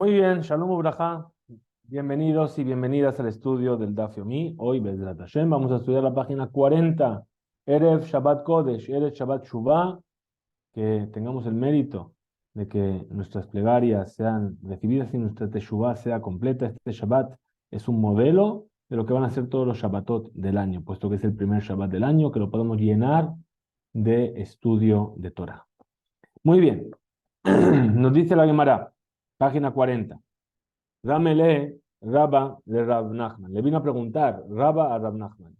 Muy bien, Shalom Ubraja. Bienvenidos y bienvenidas al estudio del Daf Yomi. Hoy, Bezrat Hashem, vamos a estudiar la página 40, Erev Shabbat Kodesh, Erev Shabbat Shuvah, que tengamos el mérito de que nuestras plegarias sean recibidas y nuestra Teshuvah sea completa. Este Shabbat es un modelo de lo que van a ser todos los Shabbatot del año, puesto que es el primer Shabbat del año, que lo podemos llenar de estudio de Torah. Muy bien, nos dice la Gemara, página 40. Ramele Rabba le Rab Nachman. Le vino a preguntar Rabba a Rab Nachman.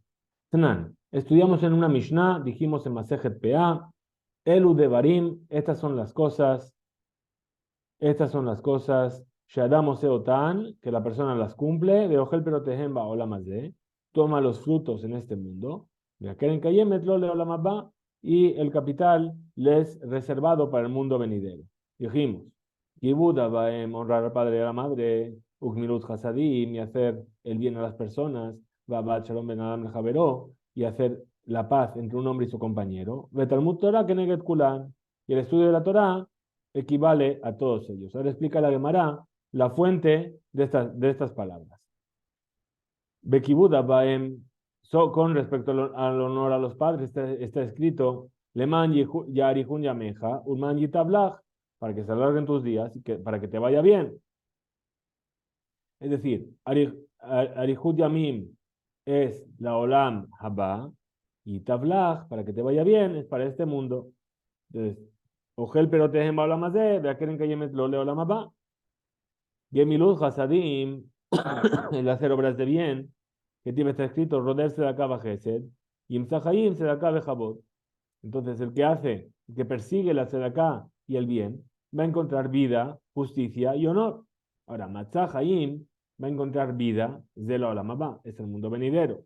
Tanan, estudiamos en una Mishnah, dijimos en Masejet Peah, Elu Devarim, estas son las cosas, Shadam Oseotan, que la persona las cumple, de Ojel Perotehem Baolamazé, toma los frutos en este mundo, de Akeren Kayemet Lo Leolam Haba, y el capital les reservado para el mundo venidero. Dijimos, Yibud Abaem, honrar al padre y a la madre, Ukmilut Hasadim, y hacer el bien a las personas, Babat Shalom Ben Adam Lejaveró, y hacer la paz entre un hombre y su compañero, Betalmud Torah Keneget Kulan, y el estudio de la Torah equivale a todos ellos. Ahora explica la Gemara la fuente de estas palabras. Bekibuda Baem, con respecto al honor a los padres, está escrito, Leman Yarihun Yameja, Ulman Yitablach, para que se alarguen tus días y para que te vaya bien. Es decir, Arihut Yamim es la Olam Haba, y Tablach, para que te vaya bien, es para este mundo. Entonces, Ojel Perotehem Baolamazé, de aquel en que Yemet lo leo la mapa. Gemilut Hasadim, el hacer obras de bien, que tiene está escrito, roderse de acá Gesed, y Imzahayim se de acá Jabot. Entonces, el que persigue la sedacá y el bien, va a encontrar vida, justicia y honor. Ahora, Matzahayim va a encontrar vida, Zelo Olamaba, es el mundo venidero.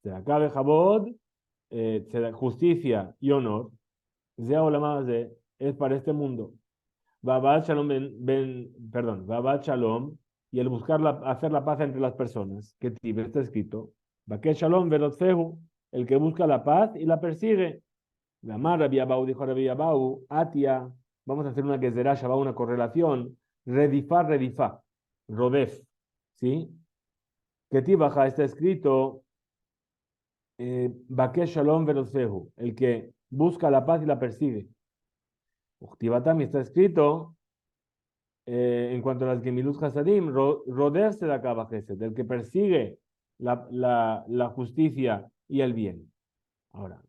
Sedacá Jabot, justicia y honor, Zeo Olamaba es para este mundo. Babat Shalom Babat Shalom, y el buscar hacer la paz entre las personas, que está escrito, Baket Shalom Velotzehu, el que busca la paz y la persigue. La Mar Rabbi Abau dijo Rabbi Abau, Atia, vamos a hacer una gezerá, Shabbat, una correlación, redifá, rodef, ¿sí? Que baja está escrito, Baket Shalom Velotzehu, el que busca la paz y la persigue. Uchtibatami está escrito, en cuanto a las Gemilut Hasadim, rodearse de acá Gesed, del que persigue la justicia y el bien. Ahora,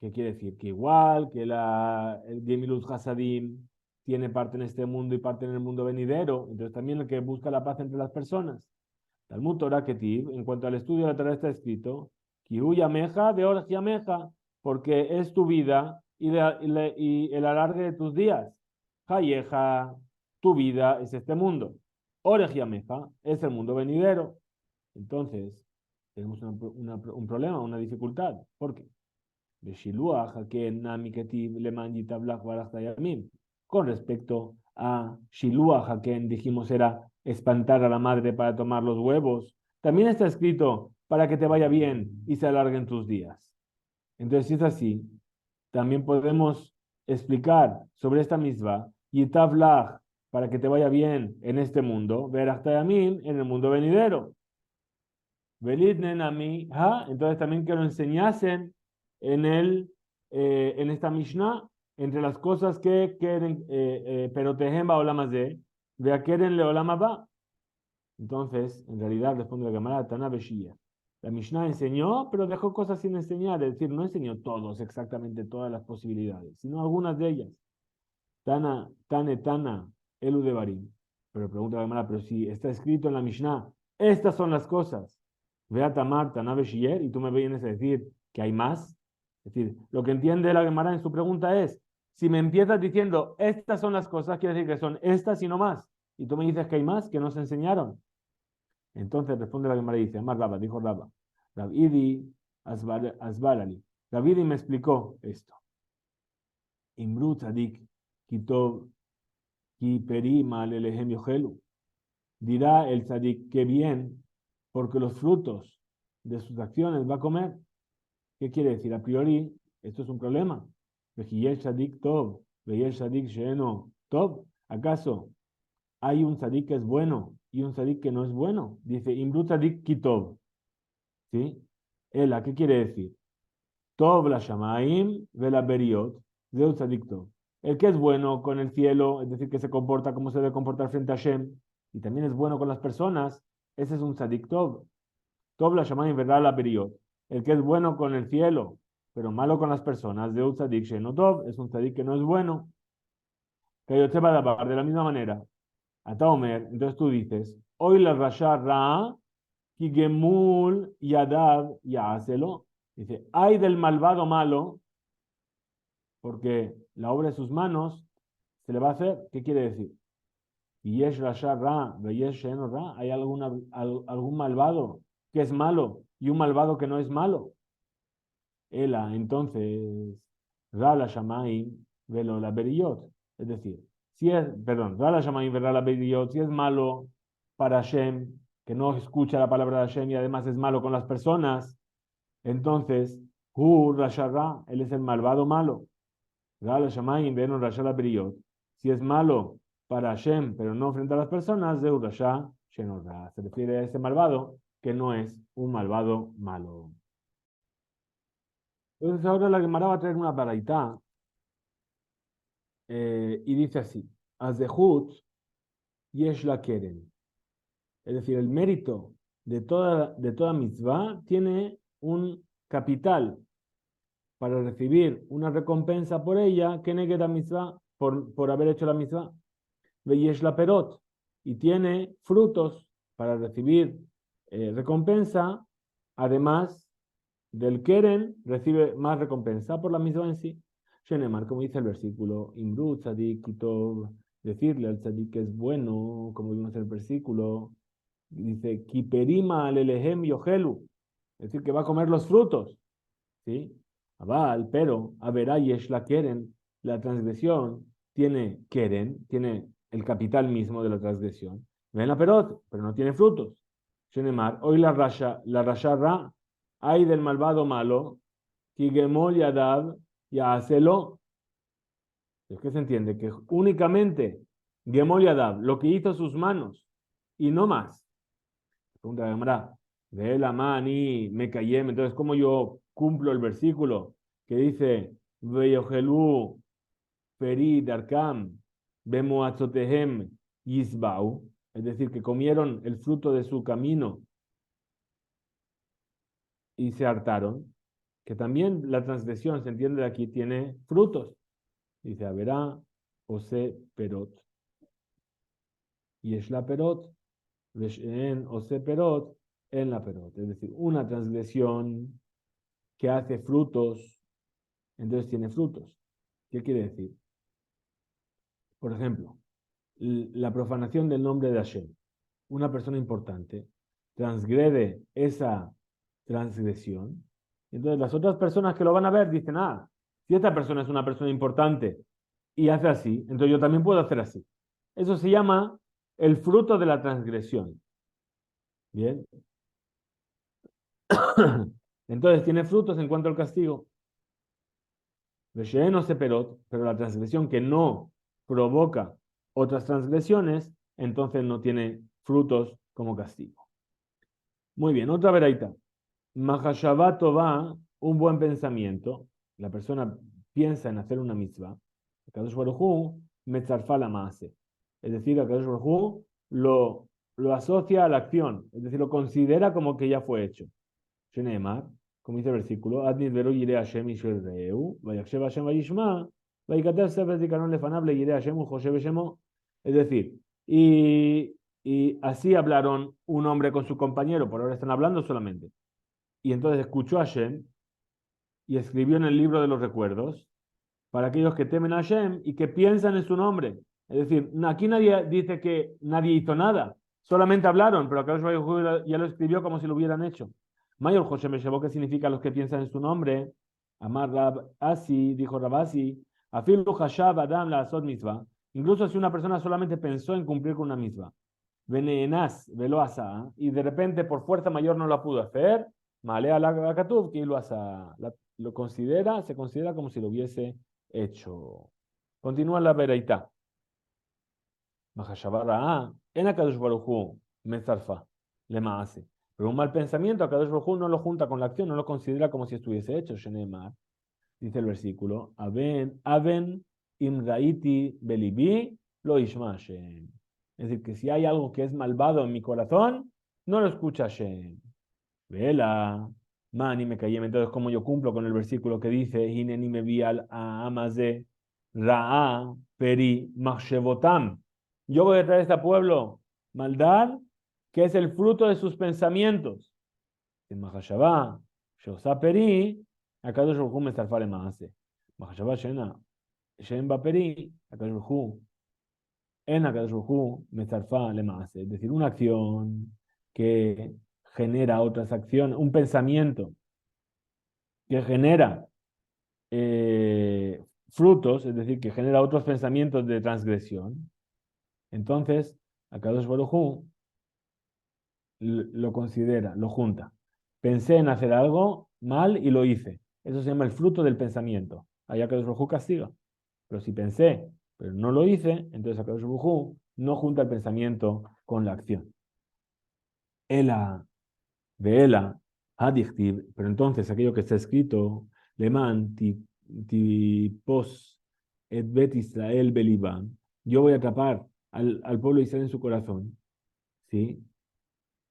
¿qué quiere decir? Que igual que el Gemilut Hasadim tiene parte en este mundo y parte en el mundo venidero, entonces también el que busca la paz entre las personas. Talmud Torah Ketiv, en cuanto al estudio de la Torah está escrito, Kihu Yameja de Orech Yameja, porque es tu vida y el alargue de tus días. Hayeja, tu vida es este mundo. Orech Yameja es el mundo venidero. Entonces, tenemos un problema, una dificultad. ¿Por qué? Con respecto a Shiluah Haken, dijimos era espantar a la madre para tomar los huevos. También está escrito para que te vaya bien y se alarguen tus días. Entonces, si es así, también podemos explicar sobre esta misma Yitablach para que te vaya bien en este mundo, Verachtayamim en el mundo venidero. Entonces también que lo enseñasen en esta Mishnah, entre las cosas que quieren, pero tejem baolamazé, de a quieren leolamaba. Entonces, en realidad, responde la Gemara, Tana Beshia. La Mishnah enseñó, pero dejó cosas sin enseñar, es decir, no enseñó exactamente todas las posibilidades, sino algunas de ellas. Tana, Elu de Barim. Pero pregunta la Gemara, pero si está escrito en la Mishnah, estas son las cosas. Ve a Tamar, Tanabe Shier, y tú me vienes a decir que hay más. Es decir, lo que entiende la Gemara en su pregunta es, si me empiezas diciendo, estas son las cosas, quiere decir que son estas y no más. Y tú me dices que hay más, que nos enseñaron. Entonces responde la Gemara y dice, Amar Rabba, dijo Rabba, Rabidi Asbarali. Rabidi me explicó esto. Imru Tzadik, Kitov, Kiperi Malelehem Yohelu. Dirá el Tzadik, que bien, porque los frutos de sus acciones va a comer. ¿Qué quiere decir? A priori, esto es un problema. Vejiyel Shadik Tov, Vejiyel Shadik Sheeno Tov. ¿Acaso hay un tzadik que es bueno y un tzadik que no es bueno. Dice, Imru tzadik kitov, ¿sí? Ela, ¿qué quiere decir? Tov la shamaim vela beriot, zeu tzadik tov. El que es bueno con el cielo, es decir, que se comporta como se debe comportar frente a Hashem, y también es bueno con las personas, ese es un tzadik tov. Tov la shamaim vela la beriot. El que es bueno con el cielo, pero malo con las personas, zeu tzadik sheno tov, es un tzadik que no es bueno. Que yo te va a dar de la misma manera. Ata Omer, entonces tú dices, hoy la rasha ra, ki gemul yadav yaselo. Dice, hay del malvado malo, porque la obra de sus manos se le va a hacer. ¿Qué quiere decir? Yesh rasha ra, veyesh sheno ra. Hay algún malvado que es malo y un malvado que no es malo. Ela, entonces, ra la shamaim velo la beriyot. Es decir, si es, perdón, ra la shamaim velo la beriyot, si es malo para Hashem, que no escucha la palabra de Hashem y además es malo con las personas, entonces, hu rasha ra, él es el malvado malo. Ra la shamaim velo rasha la beriyot. Si es malo para Hashem, pero no frente a las personas, de rasha sheno ra. Se refiere a ese malvado que no es un malvado malo. Entonces ahora la Gemara va a traer una baraitá y dice así: Azehut yesh la keren. Es decir, el mérito de toda mitzvah tiene un capital para recibir una recompensa por ella, que negue la mitzvah, por haber hecho la mitzvah. Ve yesh la perot. Y tiene frutos para recibir recompensa, además del Keren recibe más recompensa por la misma en sí. Shenemar, como dice el versículo, Imru tzadik kitov, decirle al tzadik que es bueno, como vimos en el versículo, dice, Kiperima alelehem yohelu, es decir, que va a comer los frutos, ¿sí? Abal, pero, averá yesh la Keren, la transgresión tiene Keren, tiene el capital mismo de la transgresión, ven la perot, pero no tiene frutos. Shenemar, hoy la rasha ra, hay del malvado malo, Kigemol Yadav Yahaselo. Es que se entiende que únicamente Gemol Yadav, lo que hizo sus manos, y no más. Pregunta de Gemara, ve la mani, me callé, entonces, ¿cómo yo cumplo el versículo que dice, Veyogelu Peri Darkam, Bemoatzotehem Yisbau? Es decir, que comieron el fruto de su camino y se hartaron, que también la transgresión, se entiende de aquí, tiene frutos. Dice, Averá, Ose Perot. Y es la Perot, en Ose Perot, en la Perot. Es decir, una transgresión que hace frutos, entonces tiene frutos. ¿Qué quiere decir? Por ejemplo, la profanación del nombre de Hashem. Una persona importante transgrede esa transgresión. Entonces las otras personas que lo van a ver dicen, si esta persona es una persona importante y hace así, entonces yo también puedo hacer así. Eso se llama el fruto de la transgresión. Bien. Entonces tiene frutos en cuanto al castigo. No se perot, pero la transgresión que no provoca otras transgresiones, entonces no tiene frutos como castigo. Muy bien, otra veraita. Mahashavat va un buen pensamiento. La persona piensa en hacer una mitzvah. Kadosh Baruj Hu metzarfa la maase. Es decir, Kadosh Baruj Hu lo asocia a la acción. Es decir, lo considera como que ya fue hecho. Sheneemar, como dice el versículo, Adnid vero yire Hashem yishel reu, vayakshev Hashem vayishma, vayikatev sefer zikaron lefanable yire Hashem ujoshe beshemo. Es decir, y así hablaron un hombre con su compañero, por ahora están hablando solamente. Y entonces escuchó a Hashem y escribió en el libro de los recuerdos para aquellos que temen a Hashem y que piensan en su nombre. Es decir, aquí nadie dice que nadie hizo nada, solamente hablaron, pero acá ya lo escribió como si lo hubieran hecho. Mayor José me llevó, ¿qué significa los que piensan en su nombre? Amar Rab Asi, dijo Rabasi, Afilu Hashab Adam la Asod Mitzvah. Incluso si una persona solamente pensó en cumplir con una misma, Veneenas velo asa, y de repente por fuerza mayor no la pudo hacer, Malea la Katuv, que lo asa, se considera como si lo hubiese hecho. Continúa la veraita. מחשבה רעה, אין הקדוש ברוך הוא מצרפה, למעשה. Pero un mal pensamiento, Akadosh Baruj Hu no lo junta con la acción, no lo considera como si estuviese hecho. Shenemar, dice el versículo, Aven im raiti belibi lo ishma Hashem. Es decir, que si hay algo que es malvado en mi corazón, no lo escucha Hashem. Vela, mani me callé. Entonces, como yo cumplo con el versículo que dice, Hineni me vi al amaze ra'a peri machshevotam. Yo voy a traer a este pueblo maldad, que es el fruto de sus pensamientos. En Mahashabá, Shosa peri, Akadosh Baruj Hu me zarfare maase. Mahashabá shena, shen ba peri, Akadosh Baruj Hu, en Akadosh Baruj Hu me zarfa le maase. Es decir, una acción que genera otras acciones, un pensamiento que genera frutos, es decir, que genera otros pensamientos de transgresión, entonces Akadosh Baruj Hu lo considera, lo junta. Pensé en hacer algo mal y lo hice. Eso se llama el fruto del pensamiento. Ahí Akadosh Baruj Hu castiga. Pero si pensé, pero no lo hice, entonces Akadosh Baruj Hu no junta el pensamiento con la acción. Ela Veela, Hadichtiv, pero entonces aquello que está escrito, Leman, Tipos, Et Bet Israel Belibam, yo voy a atrapar al pueblo de Israel en su corazón, ¿sí?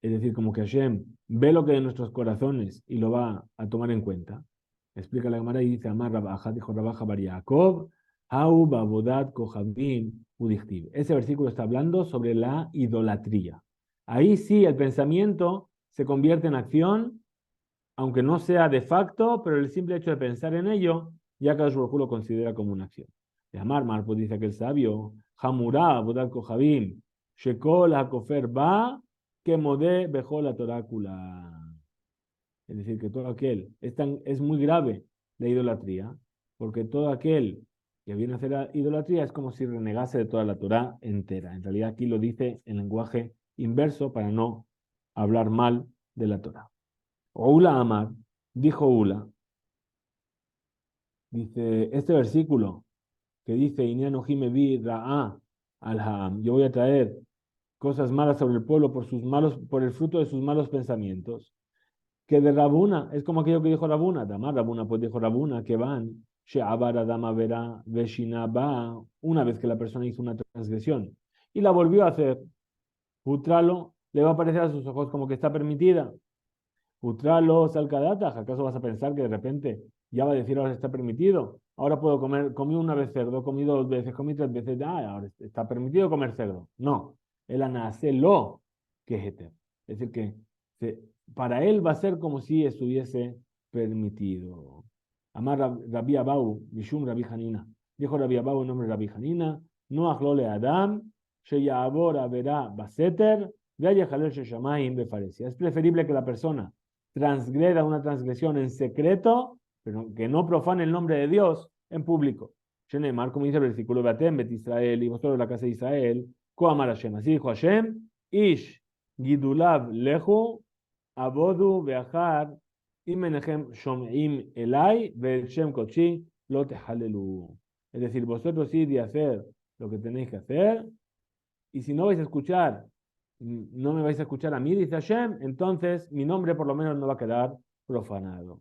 Es decir, como que Hashem ve lo que hay en nuestros corazones y lo va a tomar en cuenta. Explica la Gemara y dice, Amar Rabaja, dijo Rabaja Bar Yaakov, Hau Babodat Kohabim Udichtiv. Ese versículo está hablando sobre la idolatría. Ahí sí el pensamiento se convierte en acción, aunque no sea de facto, pero el simple hecho de pensar en ello, ya cada Baruj Hu lo considera como una acción. De Amar Marpo dice aquel sabio, Hamurá, Bodat Kohabim, Shekol HaKofer Ba, que modé bejó la torácula. Es decir, que todo aquel, es muy grave la idolatría, porque todo aquel que viene a hacer idolatría es como si renegase de toda la Torá entera. En realidad aquí lo dice en lenguaje inverso para no hablar mal de la Torá. Ula Amar, dijo Ula, dice, este versículo que dice, yo voy a traer cosas malas sobre el pueblo por el fruto de sus malos pensamientos. Que de Rabuna, es como aquello que dijo Rabuna, Damar Rabuna, pues dijo Rabuna, que van, She'abar Adama Vera, Veshinaba, una vez que la persona hizo una transgresión y la volvió a hacer, Putralo, le va a parecer a sus ojos como que está permitida. Putralo, Salcadata, ¿acaso vas a pensar que de repente ya va a decir ahora está permitido? Ahora puedo comer, comí una vez cerdo, comí dos veces, comí tres veces, ahora está permitido comer cerdo. No, el anacelo que es eterno. Es decir, que para él va a ser como si estuviese permitido. Amar Rabbi Abau, Mishum Rabbi Hanina. Dijo Rabbi Abau en nombre de Rabbi Hanina, no aglole Adam, sheyabor verá baseter, es preferible que la persona transgreda una transgresión en secreto, pero que no profane el nombre de Dios en público. Shenemar, como dice el versículo, Beatem, Bet Israel, y vosotros la casa de Israel, Koamar Hashem, así dijo Hashem, Ish, Gidulav, Lehu, Abodu, Beachar, Imenechem, Shom'im, Elai, Ve'shem Kochi, lo tehalelu. Es decir, vosotros sí de hacer lo que tenéis que hacer, y si no vais a escuchar, no me vais a escuchar a mí, dice Hashem, entonces mi nombre por lo menos no va a quedar profanado.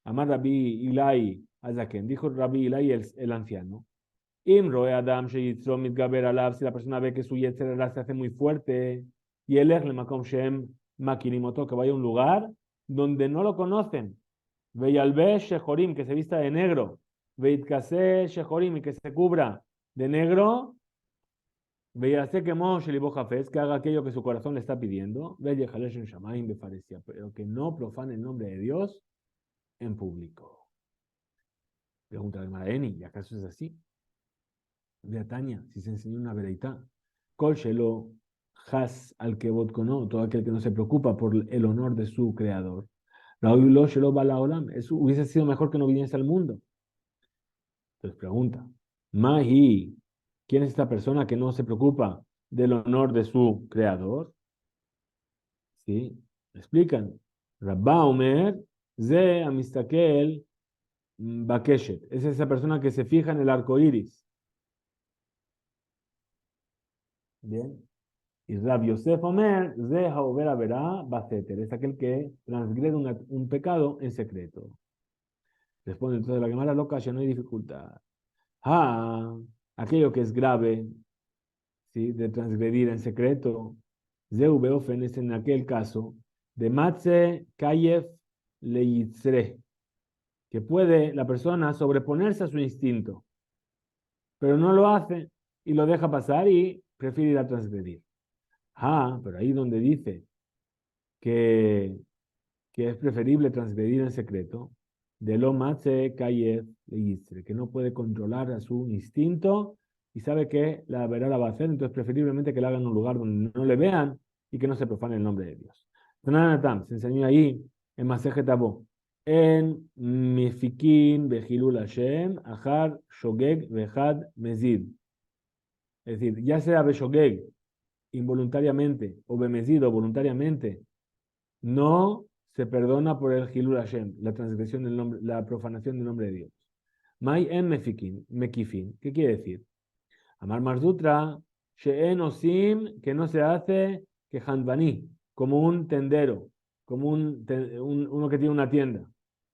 Amar Rabbi Ilai Azaken, dijo Rabbi Ilai el anciano. Imroe Adam Sheyitzro Mitgaber Alav, si la persona ve que su Yetzer se hace muy fuerte, y el le Makom Shem Makinimoto, que vaya a un lugar donde no lo conocen. Veyalbe Shehorim, que se vista de negro. Veitkase Shehorim, y que se cubra de negro. Veyase que Moshe Libojafes, que haga aquello que su corazón le está pidiendo. Veye Halesh en Shamaim me parecía, pero que no profane el nombre de Dios en público. Pregunta de Maraeni, ¿y acaso es así? De Tania, si se enseñó una vereitá. Kol Shelo Has al que no, todo aquel que no se preocupa por el honor de su creador. Raúl Shelo Balaolam, eso hubiese sido mejor que no viniese al mundo. Entonces pregunta, Mahi, ¿quién es esta persona que no se preocupa del honor de su creador? ¿Sí? Explican. Rabba Omer, Ze Amistakel Bakeshet. Es esa persona que se fija en el arco iris. Bien. Y Rab Yosef Omer, Zeha Overa Verá, Baseter, es aquel que transgrede un pecado en secreto. Responde entonces la Gemara loca, ya no hay dificultad. Ah, aquello que es grave, ¿sí? De transgredir en secreto. Zeu Beofen es en aquel caso de Matze Kayef Leitzre, que puede la persona sobreponerse a su instinto, pero no lo hace y lo deja pasar y prefiere ir a transgredir. Ah, pero ahí donde dice que, que es preferible transgredir en secreto, de lo matze kayef leitzre, que no puede controlar a su instinto y sabe que la verá la va a hacer, entonces preferiblemente que la haga en un lugar donde no le vean y que no se profane el nombre de Dios. Tananatam, se enseñó ahí en Masejet Abo, en Mifikin Behilul Hashem, Achar Shogeg Vehad Mezid. Es decir, ya sea Beshogeg involuntariamente o Bemezid o voluntariamente, no se perdona por el Hilul Hashem, la transgresión del nombre, la profanación del nombre de Dios. Mai en mefikin, mekifin, ¿qué quiere decir? Amar Marzutra, she'en osim, que no se hace, que handbani, como un tendero, como uno que tiene una tienda.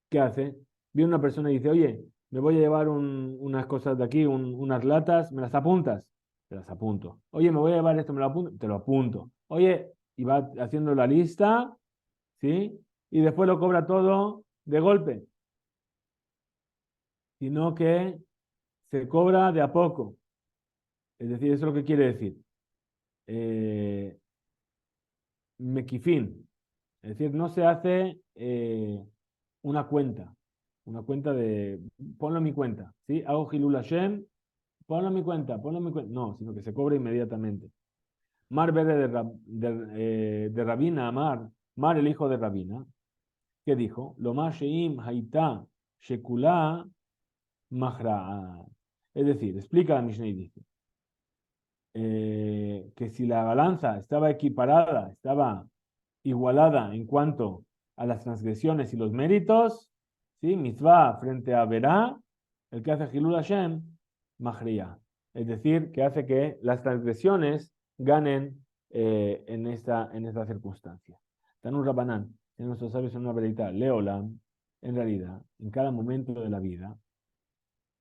¿Qué hace? Viene una persona y dice, oye, me voy a llevar unas cosas de aquí, unas latas, ¿me las apuntas? Te las apunto. Oye, me voy a llevar esto, ¿me lo apunto? Te lo apunto. Oye, y va haciendo la lista, ¿sí? Y después lo cobra todo de golpe, sino que se cobra de a poco. Es decir, eso es lo que quiere decir. Eh, Mequifín. Es decir, no se hace una cuenta de, ponlo en mi cuenta, ¿sí? Hago Hilul Hashem, ponlo en mi cuenta. No, sino que se cobra inmediatamente. Mar Bere de Rabina, Mar el hijo de Rabina, que dijo, lo más sheim haita shekula mahra. Es decir, explica la Mishnah y dice que si la balanza estaba equiparada, estaba igualada en cuanto a las transgresiones y los méritos, ¿sí? Mitzvah frente a Verá, el que hace Hilul Hashem, Mahriya. Es decir, que hace que las transgresiones ganen en esta circunstancia. Tanur Rabanán, en nuestros sabios en una verdad, Leolam, en realidad, en cada momento de la vida,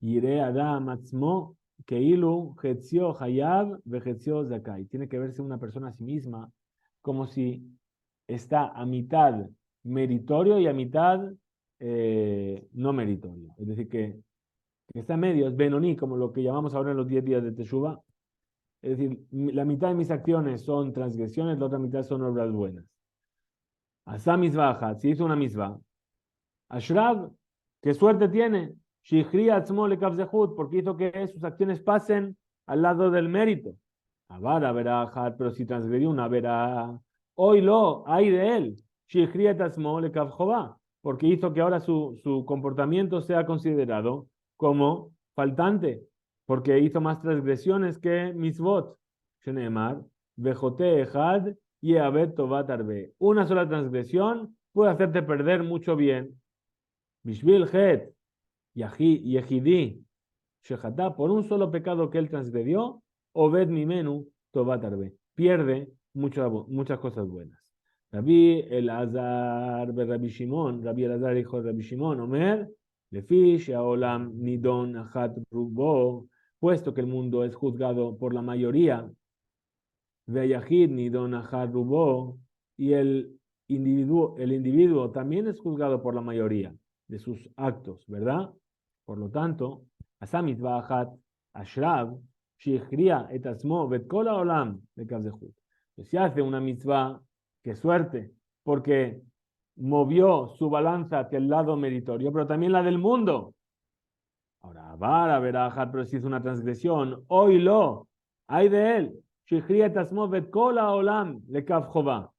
Yire Adam Atzmo, Keilu, Hetzio Hayab, Vehetzio Zakai. Tiene que verse una persona a sí misma como si está a mitad meritorio y a mitad no meritorio. Es decir, que está a medio, es Benoní, como lo que llamamos ahora en los 10 días de Teshuvah. Es decir, la mitad de mis acciones son transgresiones, la otra mitad son obras buenas. Asa misbaja, si hizo una misbah. Ashrab, ¿qué suerte tiene? Shihri atzmo le kavzehut, porque hizo que sus acciones pasen al lado del mérito. Avara verajat, pero si transgredió una verá, hoy lo, hay de él. Shihri atzmo le kavjova, porque hizo que ahora su comportamiento sea considerado como faltante, porque hizo más transgresiones que misvot. Sheneemar, vejote ejad y abet tovat arbe. Una sola transgresión puede hacerte perder mucho bien. Bishvil het yehidi shejatá, por un solo pecado que él transgredió, obed mimenu tovat arbe. Pierde muchas cosas buenas. Rabbi Elazar Rabbi Shimon, Rabbi Elazar hijo de Rabbi Shimon, Omer, lefi she'olam nidon achat rubo, puesto que el mundo es juzgado por la mayoría, ve'yahid nidon achat rubo, y el individuo también es juzgado por la mayoría de sus actos, ¿verdad? Por lo tanto, Asamit Ba'achat Ashrav, Shichria et Asmo, Bet Kol Olam, de Kavzehut. Si hace una mitzvah, qué suerte, porque movió su balanza hacia el lado meritorio, pero también la del mundo. Ahora, Vara Berajat, pero si hizo una transgresión, oílo, hay de él. Shichria et Asmo, Bet Kol Olam, de Kavjova.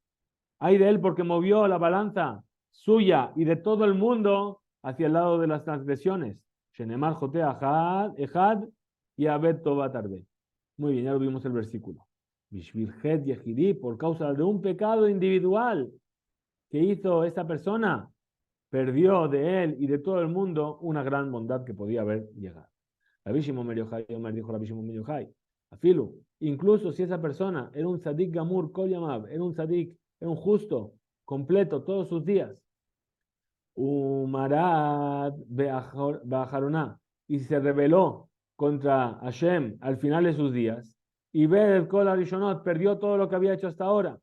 Hay de él porque movió la balanza suya y de todo el mundo hacia el lado de las transgresiones. Shenemar Jote Ejad y Abed Tovat Arbe. Muy bien, ya lo vimos el versículo. Bishvirjet Yehidi, por causa de un pecado individual que hizo esta persona, perdió de él y de todo el mundo una gran bondad que podía haber llegado. Rabbi Shimon Bar Yochai, Omar dijo Rabbi Shimon Bar Yochai, Afilu, incluso si esa persona era un tzadik gamur, kol yamav, era un tzadik, era un justo, completo todos sus días. Umarad Bajaroná, y se rebeló contra Hashem al final de sus días, y Bed Kol Arishonot perdió todo lo que había hecho hasta ahora.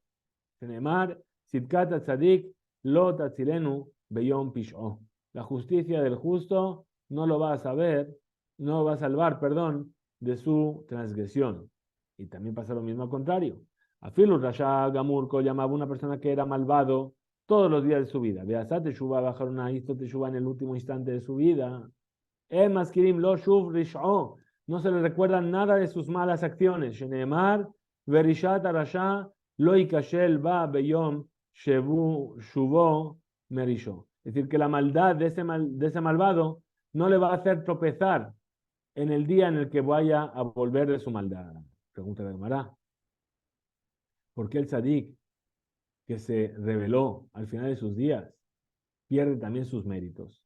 Tenemar, Sidkat Tzadik, Lo Tatzilenu, Beyom Pisho. La justicia del justo no lo va a saber, no lo va a salvar, perdón, de su transgresión. Y también pasa lo mismo al contrario. Afilu Rasha Gamur llamaba una persona que era malvado todos los días de su vida. Beasat Teshuva bajar una hizo Teshuva en el último instante de su vida. Maskirim Lo Shuv Rish'o. No se le recuerda nada de sus malas acciones. Sheneemar, Verishat Arasha, Lo Ikashel Ba Beyom Shuvo Merisho. Es decir, que la maldad de ese malvado no le va a hacer tropezar en el día en el que vaya a volver de su maldad. Pregunta de Gemara. ¿Por qué el tzadik que se rebeló al final de sus días pierde también sus méritos?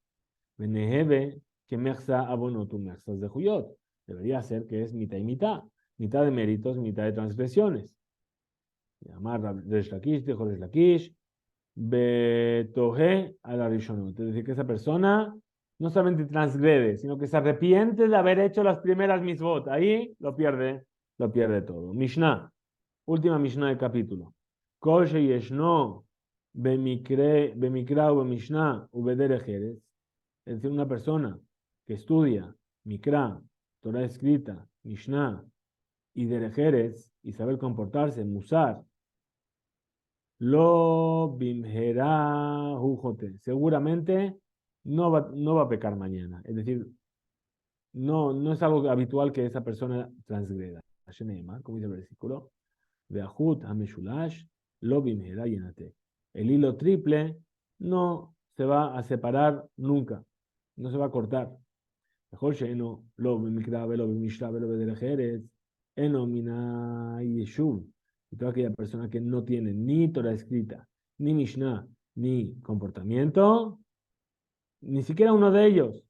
Benehebe que mechza abonotu mechzas de Juyot. Debería ser que es mitad y mitad. Mitad de méritos, mitad de transgresiones. Llamar Resh Lakish, dijo Resh Lakish, Betoje a la Rishonut. Es decir, que esa persona no solamente transgrede, sino que se arrepiente de haber hecho las primeras misbot. Ahí lo pierde todo. Mishnah, última Mishnah del capítulo. Kol sheyeshno bemikra u bemishnah u bederech eretz. Es decir, una persona que estudia Mikra, Torah escrita, Mishnah y derech eretz, y saber comportarse, musar, lo bimhera hujote. Seguramente no va a pecar mañana. Es decir, no es algo habitual que esa persona transgreda. Como dice el versículo, Beahut Hameshulash, lo bimhera yenate. El hilo triple no se va a separar nunca, no se va a cortar. Mejor sheeno, lo bimikra, lo bimishra, lo bederech eretz, eno mina yeshuv. Y toda aquella persona que no tiene ni Torah escrita, ni Mishnah, ni comportamiento, ni siquiera uno de ellos,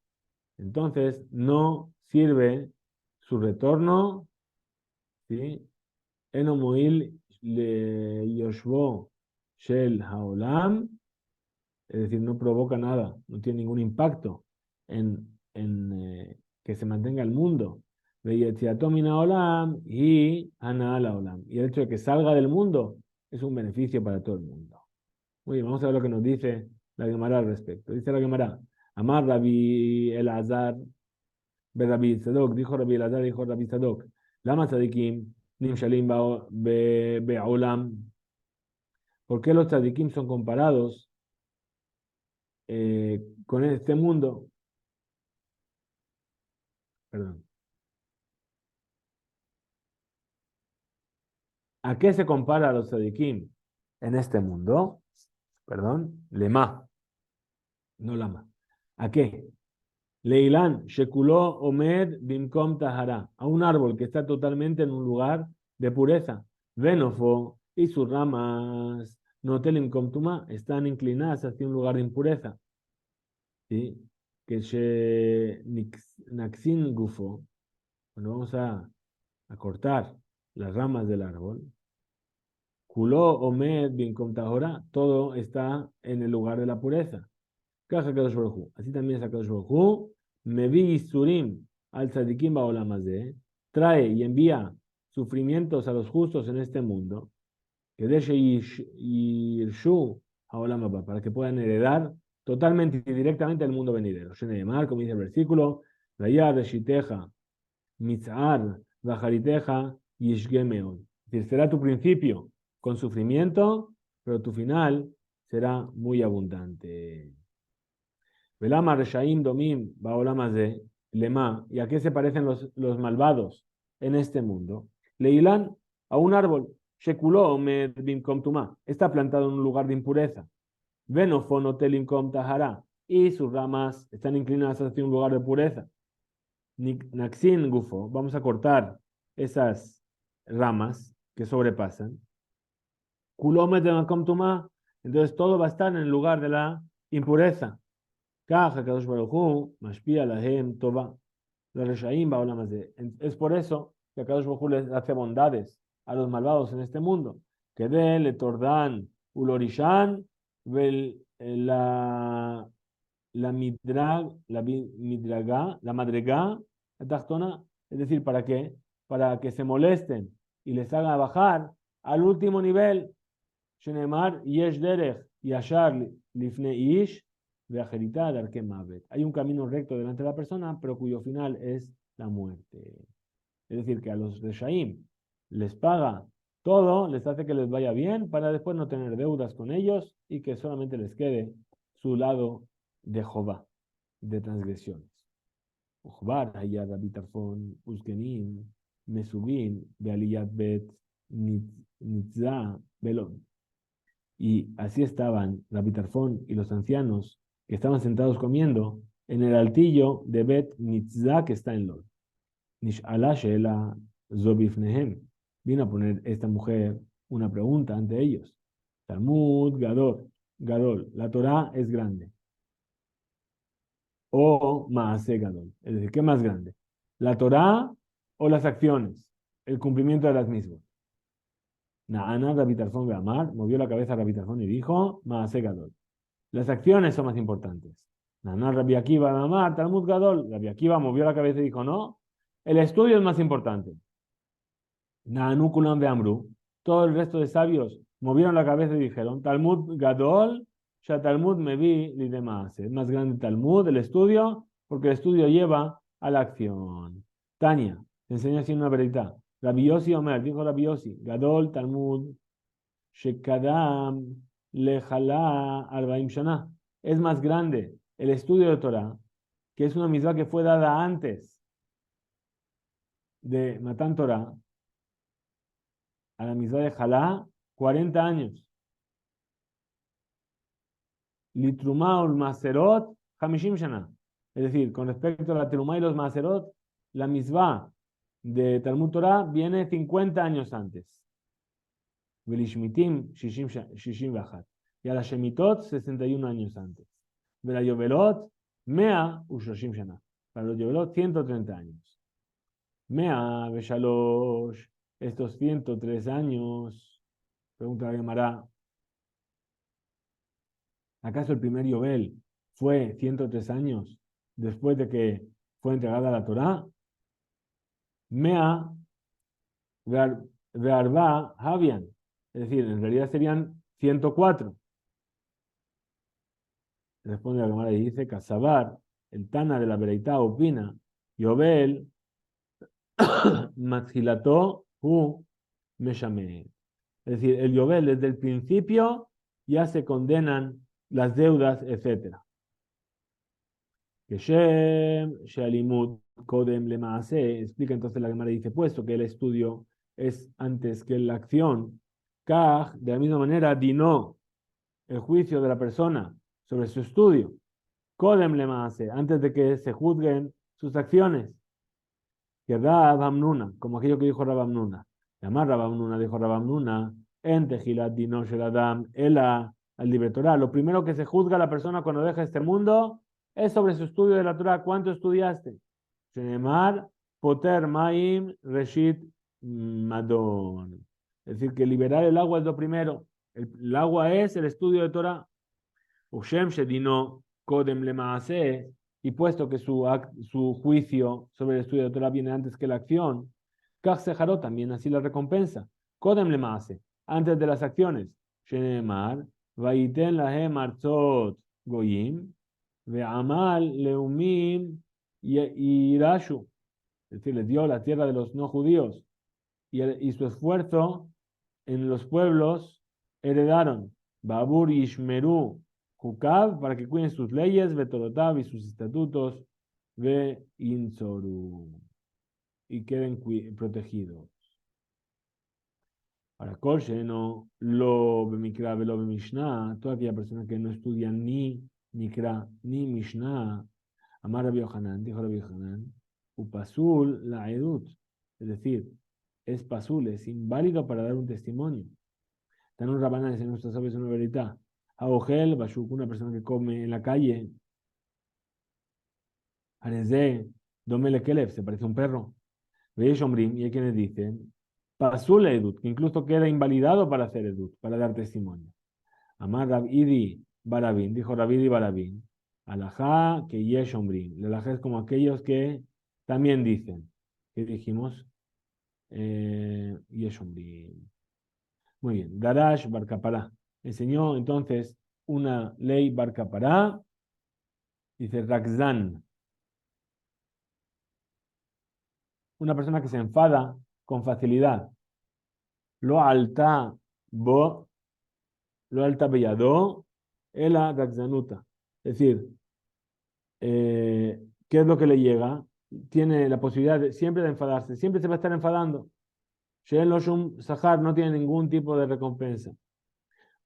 entonces no sirve su retorno, ¿sí? Eno moil le yoshvo shel haolam, es decir, no provoca nada, no tiene ningún impacto en que se mantenga el mundo. Y el hecho de que salga del mundo es un beneficio para todo el mundo. Muy bien, vamos a ver lo que nos dice la Gemara al respecto. Dice la Gemara, Amar Rabbi Elazar, Rabbi Tzadok, dijo Rabbi Elazar, dijo Rabbi Tzadok, Lama Tzadikim, Nimshalim Be'olam. ¿Por qué los tzadikim son comparados con este mundo? Perdón. ¿A qué se compara a los tzadikim en este mundo? Perdón, lema, no lama. ¿A qué? Leilan, Shekuló Omed Bimkom Tahara, a un árbol que está totalmente en un lugar de pureza. Venofo y sus ramas, Notelim Komtuma, están inclinadas hacia un lugar de impureza. ¿Sí? Que Naxin Gufo, cuando vamos a cortar las ramas del árbol, Kuló Omed Bimkom Tahora, todo está en el lugar de la pureza. Así también es Akadosh Baruj Hu, Mevi Surim al Tzadikim Baolam Hazeh, trae y envía sufrimientos a los justos en este mundo, que deshe Yirshu Haolam Haba, para que puedan heredar totalmente y directamente el mundo venidero. Sheneemar, como dice el versículo, Vayad Reshiteja, Mitzar, Bajariteja, Yishge Meod. Es decir, será tu principio con sufrimiento, pero tu final será muy abundante. Velama Reshaim Domim Baolamazé, Lema, ¿y a qué se parecen los malvados en este mundo? Leilán, a un árbol, Shekuló Medbim Komtuma, está plantado en un lugar de impureza. Venofonotelim Kom Tahara, y sus ramas están inclinadas hacia un lugar de pureza. Naxin Gufo, vamos a cortar esas ramas que sobrepasan. Kuló Medbim Komtuma, entonces todo va a estar en el lugar de la impureza. Es por eso que Akadosh Baruj Hu les hace bondades a los malvados en este mundo. Que de le tordan ulorishan, la madrega, la tachtona, es decir, ¿para qué? Para que se molesten y les haga bajar al último nivel. Shenemar yesh derech yashar lifne ish veajerita darke mavet. Hay un camino recto delante de la persona, pero cuyo final es la muerte. Es decir, que a los reshaim les paga todo, les hace que les vaya bien para después no tener deudas con ellos y que solamente les quede su lado de Jehová, de transgresiones. Ujbar, Hayar, Rabbi Tarfon, Uskenim, Mesubin, Bealiyat Bet, Nitzah, Belon. Y así estaban Rabbi Tarfón y los ancianos que estaban sentados comiendo en el altillo de Bet Nitzah que está en Lod. Nish'ala Sheela Zobifnehem. Vino a poner esta mujer una pregunta ante ellos. Talmud Gadol. Gadol. La Torah es grande. O Maase Gadol. Es decir, ¿qué más grande? ¿La Torah o las acciones? El cumplimiento de las mismas. Naana Rabbi Tarfón Gamar movió la cabeza a Rabbi Tarfón y dijo, Maase Gadol. Las acciones son más importantes. Naana Rabbi Akiva Gamar, Talmud Gadol. Rabbi Akiva movió la cabeza y dijo, no, el estudio es más importante. Naanu Kulam de Amru. Todo el resto de sabios movieron la cabeza y dijeron, Talmud Gadol, Talmud Mevi Lidemaase. Es más grande Talmud, el estudio, porque el estudio lleva a la acción. Tania, te enseña así una verdad. Rabbi Yossi Omer, dijo Rabbi Yossi, Gadol Talmud, Shekadam Lejalá Arbaim Shana. Es más grande el estudio de Torah, que es una misma que fue dada antes de Matan Torah, a la misma de Jalá, 40 años. Litrumaul Maserot, Hamishim Shana. Es decir, con respecto a la Trumá y los Maserot, la misma de Talmud Torah viene 50 años antes. Velishmitim, Shishim Bajat. Y a la Shemitot, 61 años antes. Vela Yovelot, Mea Ushoshim Shana. Para los Yovelot, 130 años. Mea Beshalosh, estos 103 años. Pregunta la Gemara. ¿Acaso el primer Yobel fue 103 años después de que fue entregada la Torá? Mea Ve'arba Havian. Es decir, en realidad serían 104. Responde la Gemara y dice, Casabar, el Tana de la Bereitá opina, Yobel Matzilato Hu Meshame. Es decir, el Yobel desde el principio ya se condenan las deudas, etc. Que Shem Shalimut Kodem Lemaase, explica entonces la Gemara y dice, puesto que el estudio es antes que la acción, Kaj, de la misma manera, Dino, el juicio de la persona sobre su estudio, Kodem Lemaase, antes de que se juzguen sus acciones, que Rab Hamnuna, como aquello que dijo Rab Hamnuna. Llamar Rab Hamnuna, dijo Rab Hamnuna, en Tejilat Dino Sheladam, Ela, al libre Torah. Lo primero que se juzga a la persona cuando deja este mundo es sobre su estudio de la Torah. ¿Cuánto estudiaste? Shenemar, Poter Maim, Reshit Madon. Es decir, que liberar el agua es lo primero. El agua es el estudio de Torah. Ushem Shedino Kodem Lemaase. Y puesto que su juicio sobre el estudio de Torah viene antes que la acción, Kach Sejarot también así la recompensa. Kodem Lemaase. Antes de las acciones. Shenemar, Vaiten Lahem Arzot Goyim. Ve'amal leumim y Irashu, es decir, les dio la tierra de los no judíos y su esfuerzo en los pueblos heredaron Babur y Ishmeru Hukav para que cuiden sus leyes, Betorotav y sus estatutos, Ve Insoru y queden protegidos. Para Kolsheno, lo Bemikra, lo Bemishna, toda aquella persona que no estudia ni Mikra, ni Mishnah, Amar Rabbi Yohanan, dijo Rabbi Yohanan, Upasul la Edut, es decir, es pasul, es inválido para dar un testimonio. Tanun Rabanan, en nuestros sabios una verdad. Aogel, Bashuk, una persona que come en la calle, Arezé, Domele Kelev, se parece a un perro. Veis, Ombrim, y hay quienes dicen, pasó la edut, que incluso queda invalidado para hacer edut, para dar testimonio. Amar Rabidi Barabin, dijo Rabidi Barabin, alajá que yesh Ombrim. El alajá es como aquellos que también dicen, ¿qué dijimos? Yesh Ombrim. Muy bien, Darash Barcapará. Enseñó entonces una ley Barcapará, dice Rakzan, una persona que se enfada con facilidad. Lo alta bo, lo alta bellado, ela Rakzanuta. Es decir, ¿qué es lo que le llega? Tiene la posibilidad siempre de enfadarse, siempre se va a estar enfadando. Sheen Loshum Sahar no tiene ningún tipo de recompensa.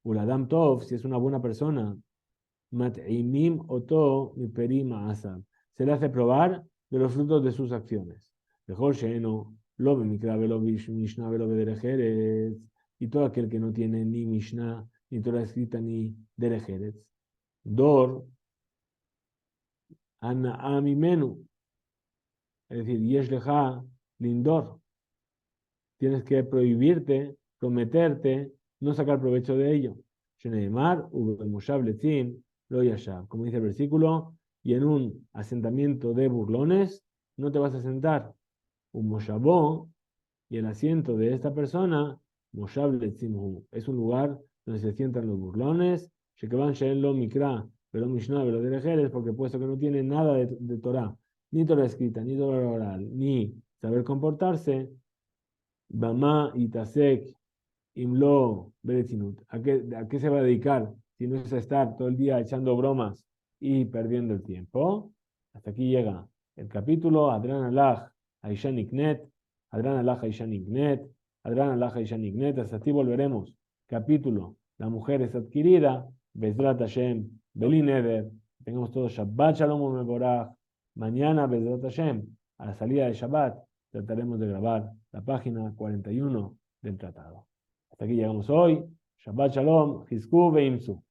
Uladam Tov, si es una buena persona, Mat'imim Oto Miperim Asab. Se le hace probar de los frutos de sus acciones. Mejor Sheeno, Lobe Mikra, Velo Mishnah, Velo Derech. Y todo aquel que no tiene ni Mishnah, ni Torah escrita, ni Derech. Dor, Ana Amimenu. Es decir, Yesh Lecha Lindor. Tienes que prohibirte, prometerte, no sacar provecho de ello. Sheneemar, Moshav Letzim, Lo Yashav. Como dice el versículo, y en un asentamiento de burlones no te vas a sentar. Un Moshavó, y el asiento de esta persona, Moshav Letzimhu, es un lugar donde se sientan los burlones. Shekevan Sheen Lo Mikra, pero Mishnah, pero Derejeres, porque puesto que no tiene nada de Torah, ni Torah escrita, ni Torah oral, ni saber comportarse, Bama y Tasek, Imlo Beretinut. A qué se va a dedicar si no es a estar todo el día echando bromas y perdiendo el tiempo? Hasta aquí llega el capítulo. Adran Alaj, Aishan Iknet, Adran Alaj, Aishan Iknet, Adran Alaj, Aishan Iknet. Hasta aquí volveremos. Capítulo: La mujer es adquirida. Bezrat Hashem, Belin Eder. Tengamos todos Shabbat Shalom Mevorach. Mañana, Bezrat Hashem, a la salida de Shabbat, trataremos de grabar la página 41 del tratado. Hasta aquí llegamos hoy. Shabbat Shalom, Hizku Veimsu.